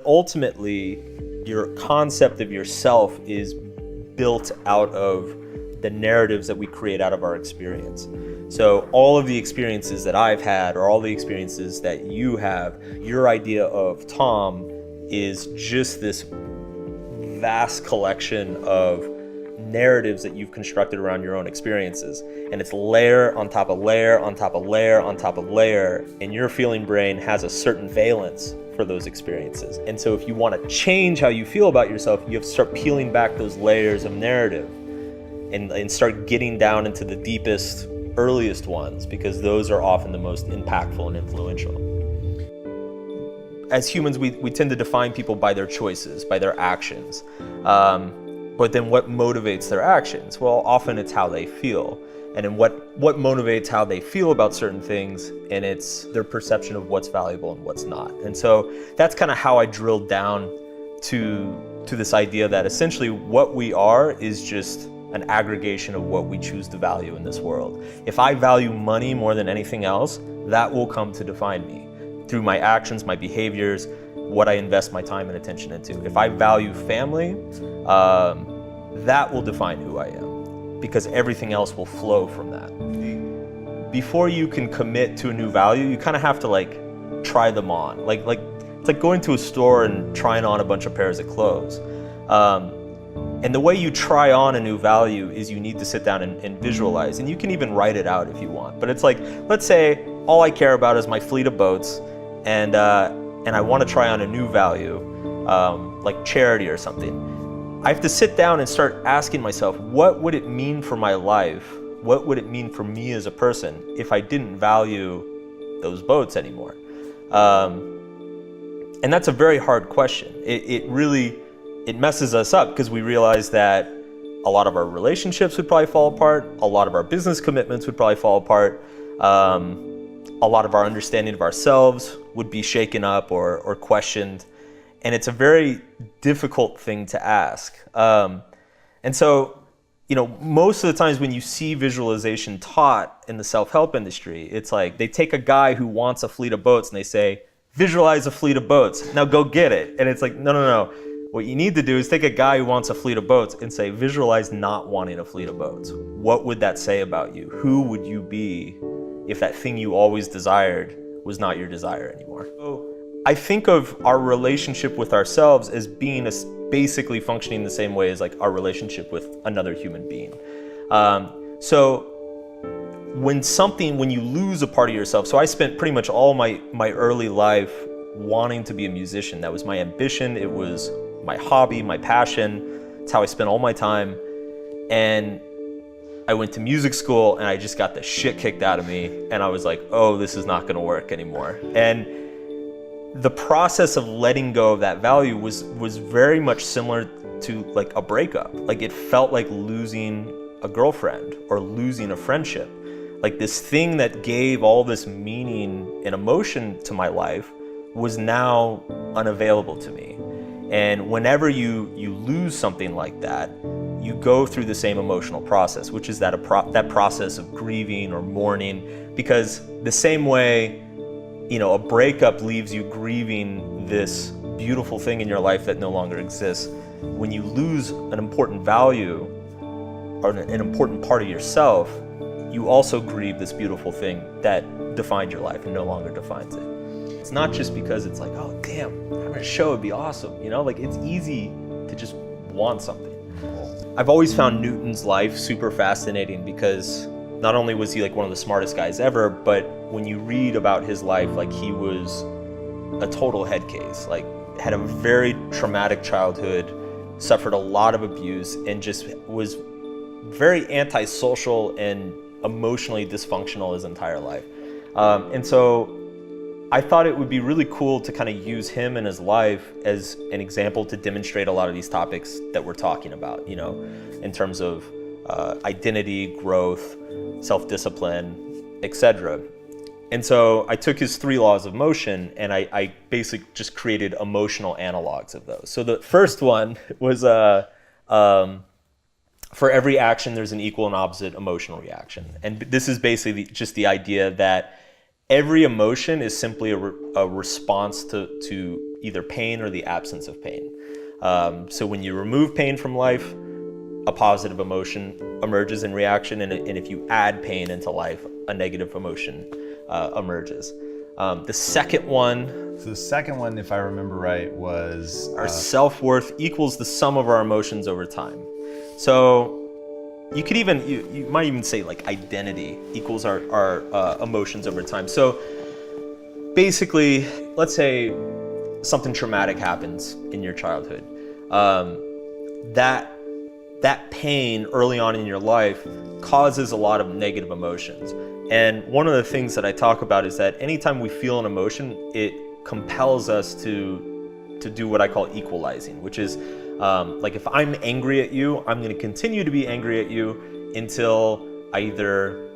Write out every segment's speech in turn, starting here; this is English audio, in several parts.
ultimately, your concept of yourself is built out of the narratives that we create out of our experience. So all of the experiences that I've had, or all the experiences that you have, your idea of Tom is just this vast collection of narratives that you've constructed around your own experiences. And it's layer on top of layer on top of layer on top of layer, and your feeling brain has a certain valence for those experiences. And so if you want to change how you feel about yourself, you have to start peeling back those layers of narrative and start getting down into the deepest, earliest ones, because those are often the most impactful and influential. As humans, we tend to define people by their choices, by their actions. But then what motivates their actions? Well, often it's how they feel. And then what motivates how they feel about certain things, and it's their perception of what's valuable and what's not. And so that's kind of how I drilled down to this idea that essentially what we are is just an aggregation of what we choose to value in this world. If I value money more than anything else, that will come to define me through my actions, my behaviors, what I invest my time and attention into. If I value family, that will define who I am, because everything else will flow from that. Before you can commit to a new value, you kind of have to like try them on. It's like going to a store and trying on a bunch of pairs of clothes. And the way you try on a new value is you need to sit down and visualize, and you can even write it out if you want. But it's like, let's say all I care about is my fleet of boats, and I want to try on a new value, like charity or something. I have to sit down and start asking myself, what would it mean for my life? What would it mean for me as a person if I didn't value those boats anymore? And that's a very hard question. It messes us up, because we realize that a lot of our relationships would probably fall apart. A lot of our business commitments would probably fall apart. A lot of our understanding of ourselves would be shaken up or questioned. And it's a very difficult thing to ask. And so, most of the times when you see visualization taught in the self-help industry, it's like they take a guy who wants a fleet of boats and they say, visualize a fleet of boats. Now go get it. And it's like, no. What you need to do is take a guy who wants a fleet of boats and say, visualize not wanting a fleet of boats. What would that say about you? Who would you be if that thing you always desired was not your desire anymore? So I think of our relationship with ourselves as being basically functioning the same way as like our relationship with another human being. So when you lose a part of yourself, so I spent pretty much all my early life wanting to be a musician. That was my ambition. It was my hobby, my passion. It's how I spent all my time. And I went to music school and I just got the shit kicked out of me. And I was like, oh, this is not gonna work anymore. And the process of letting go of that value was very much similar to like a breakup. Like it felt like losing a girlfriend or losing a friendship. Like this thing that gave all this meaning and emotion to my life was now unavailable to me. And whenever you lose something like that, you go through the same emotional process, which is that process of grieving or mourning, because the same way, a breakup leaves you grieving this beautiful thing in your life that no longer exists. When you lose an important value or an important part of yourself, you also grieve this beautiful thing that defined your life and no longer defines it. It's not just because it's like, oh damn, having a show would be awesome, like it's easy to just want something. I've always found Newton's life super fascinating, because not only was he like one of the smartest guys ever, but when you read about his life, like he was a total head case, like had a very traumatic childhood, suffered a lot of abuse, and just was very antisocial and emotionally dysfunctional his entire life. And so I thought it would be really cool to kind of use him and his life as an example to demonstrate a lot of these topics that we're talking about, in terms of identity, growth, self-discipline, etc. And so I took his 3 laws of motion and I basically just created emotional analogs of those. So the first one was for every action, there's an equal and opposite emotional reaction. And this is basically just the idea that every emotion is simply a response to either pain or the absence of pain. So when you remove pain from life, a positive emotion emerges in reaction, and if you add pain into life, a negative emotion emerges. The second one, if I remember right, was our self-worth equals the sum of our emotions over time. So you could even, you might even say like identity equals our emotions over time. So basically, let's say something traumatic happens in your childhood. That pain early on in your life causes a lot of negative emotions. And one of the things that I talk about is that anytime we feel an emotion, it compels us to do what I call equalizing, which is like if I'm angry at you, I'm going to continue to be angry at you until I either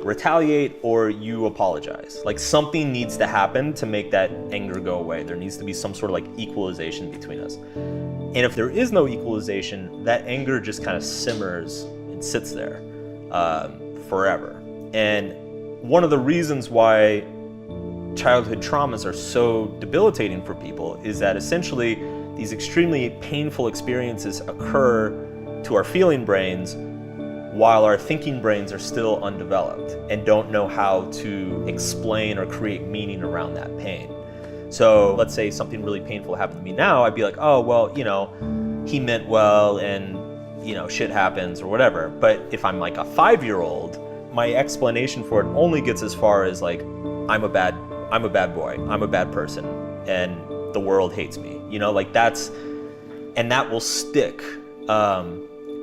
retaliate or you apologize. Like something needs to happen to make that anger go away. There needs to be some sort of like equalization between us. And if there is no equalization, that anger just kind of simmers and sits there forever. And one of the reasons why childhood traumas are so debilitating for people is that essentially these extremely painful experiences occur to our feeling brains while our thinking brains are still undeveloped and don't know how to explain or create meaning around that pain. So let's say something really painful happened to me now, I'd be like, oh, well, he meant well and, shit happens or whatever. But if I'm like a 5-year-old, my explanation for it only gets as far as like, I'm a bad boy, I'm a bad person, and the world hates me. And that will stick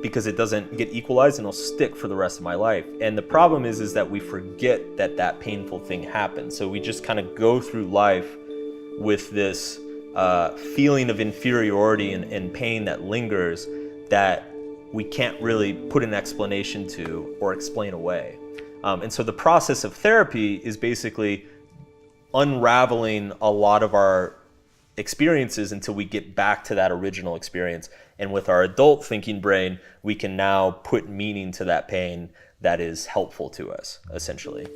because it doesn't get equalized, and it'll stick for the rest of my life. And the problem is that we forget that painful thing happened. So we just kind of go through life with this feeling of inferiority and pain that lingers that we can't really put an explanation to or explain away. And so the process of therapy is basically unraveling a lot of our experiences until we get back to that original experience. And with our adult thinking brain, we can now put meaning to that pain that is helpful to us, essentially.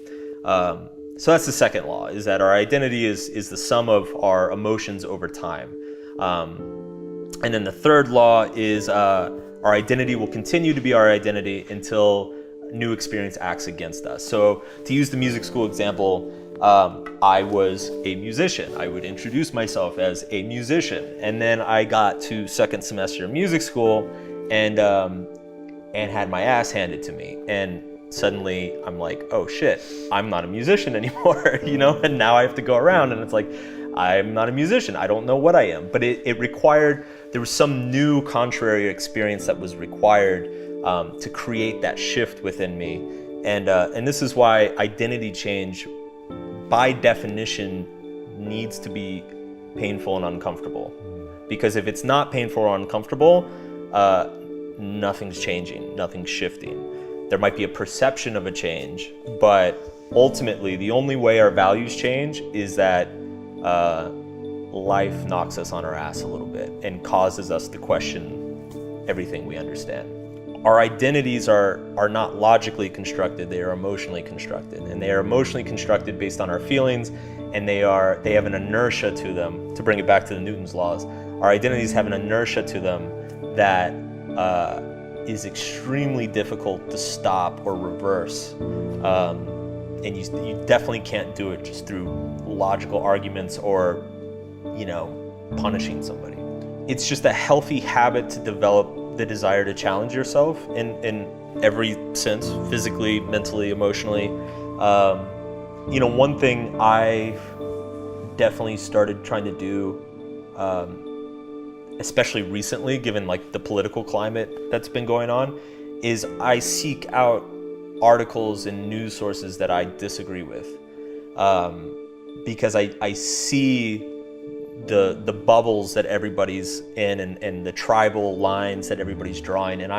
So that's the second law, is that our identity is the sum of our emotions over time. And then the third law is our identity will continue to be our identity until new experience acts against us. So to use the music school example, I was a musician. I would introduce myself as a musician. And then I got to second semester of music school and had my ass handed to me. And suddenly I'm like, oh shit, I'm not a musician anymore, and now I have to go around and it's like, I'm not a musician. I don't know what I am. But it required, there was some new contrary experience that was required to create that shift within me. And this is why identity change, by definition, needs to be painful and uncomfortable. Because if it's not painful or uncomfortable, nothing's changing, nothing's shifting. There might be a perception of a change, but ultimately the only way our values change is that life knocks us on our ass a little bit and causes us to question everything we understand. Our identities are not logically constructed, they are emotionally constructed. And they are emotionally constructed based on our feelings, and they have an inertia to them. To bring it back to the Newton's laws, our identities have an inertia to them that is extremely difficult to stop or reverse. And you definitely can't do it just through logical arguments or, punishing somebody. It's just a healthy habit to develop the desire to challenge yourself in every sense, physically, mentally, emotionally. One thing I've definitely started trying to do, especially recently, given like the political climate that's been going on, is I seek out articles and news sources that I disagree with, because I see the bubbles that everybody's in and the tribal lines that everybody's drawing, and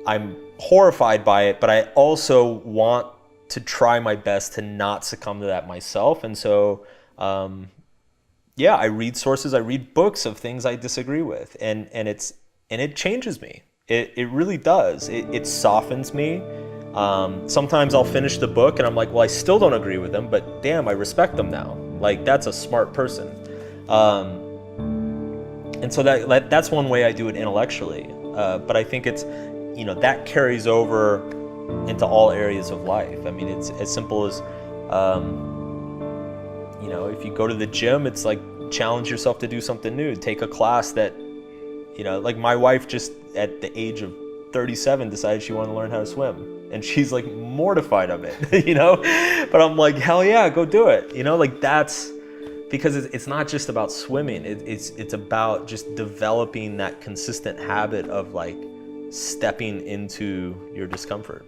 I'm horrified by it, but I also want to try my best to not succumb to that myself. And so I read sources, I read books of things I disagree with, and it changes me. It really does. It softens me. Sometimes I'll finish the book and I'm like, well, I still don't agree with them, but damn, I respect them now. Like, that's a smart person. And so that's one way I do it intellectually. But I think it's, that carries over into all areas of life. I mean, it's as simple as, if you go to the gym, it's like challenge yourself to do something new. Take a class that, like my wife just at the age of 37 decided she wanted to learn how to swim. And she's like mortified of it, But I'm like, hell yeah, go do it. Like that's, because it's not just about swimming. It's about just developing that consistent habit of like stepping into your discomfort.